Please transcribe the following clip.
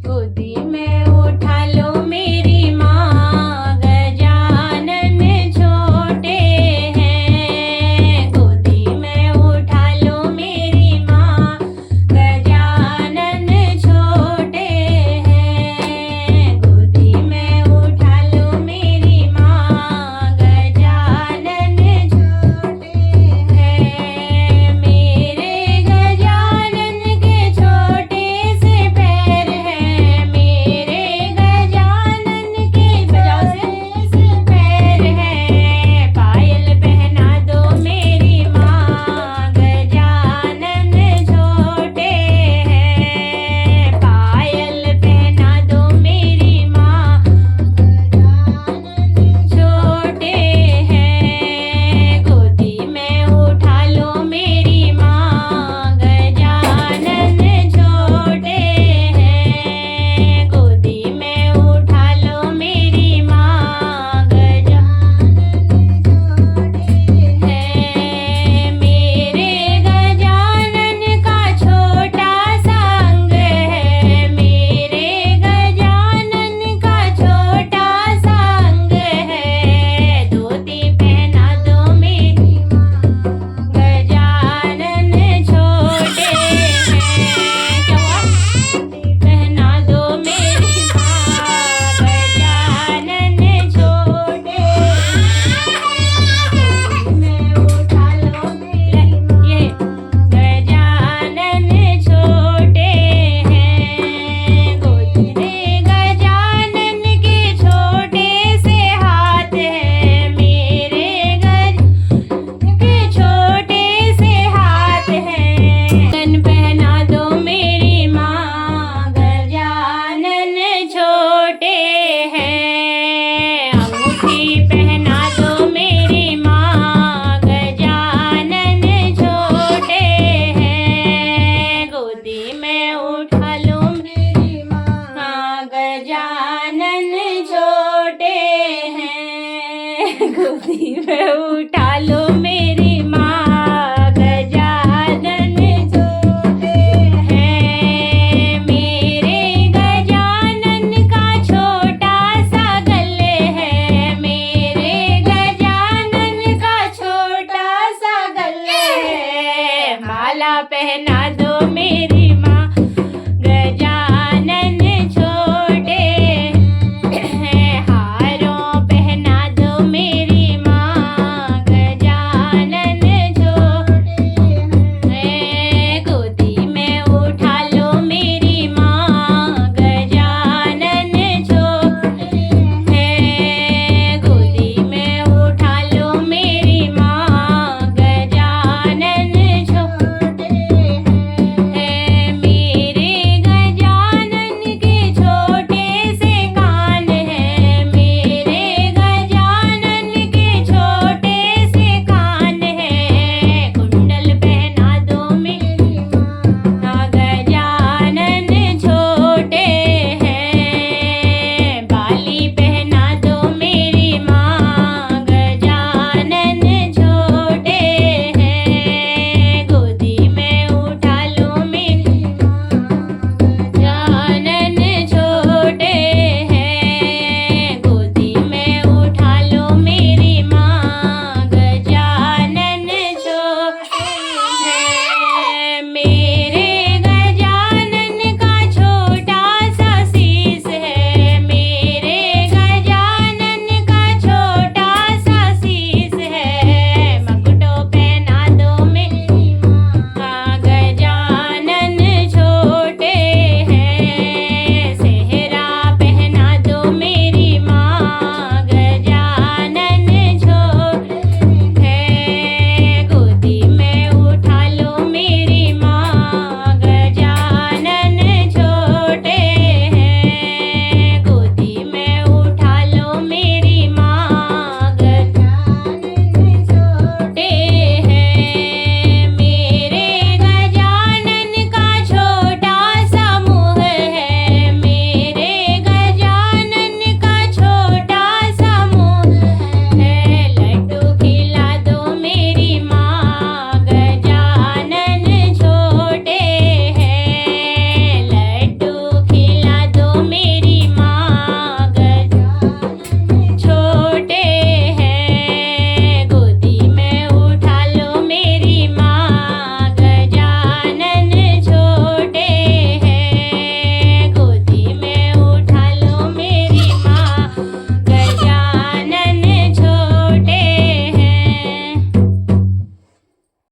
गोदी में उठा लो मेरी माँ, गजानन छोटे हैं। गोदी में उठा लो मेरी माँ, गजानन छोटे हैं। गोदी में उठा लो मेरी माँ, गजानन छोटे हैं। मेरे गजानन के छोटे से पैर हैं, मेरे गजानन के छोटे से पैर हैं। पायल पहना दो मेरी माँ, गजानन छोटे हैं। पायल पहना दो मेरी माँ, गजानन छोटे हैं। गोदी में उठा लो मेरी माँ, गजानन छोटे हैं। गोदी में उठा लो मेरी माँ, गजानन छोटे हैं। मेरे गजानन का छोटा सा अंग है, मेरे गजानन का छोटा सा अंग है। धोती पहना दो मेरी माँ, गजानन छोटे हैं। क्या हुआ? धोती पहना दो मेरी माँ, गजानन छोटे हैं। में उठा लो मेरी ये गजानन छोटे हैं। गोदी में गजानन के छोटे से हाथ हैं, मेरे के छोटे से हाथ हैं। तन पहना दो मेरी माँ, गजानन छोटे हैं। अंगूठी पहना दो मेरी माँ, गजानन छोटे हैं। गोदी में उठा लो मेरी माँ, गजानन छोटे हैं। गोदी में उठा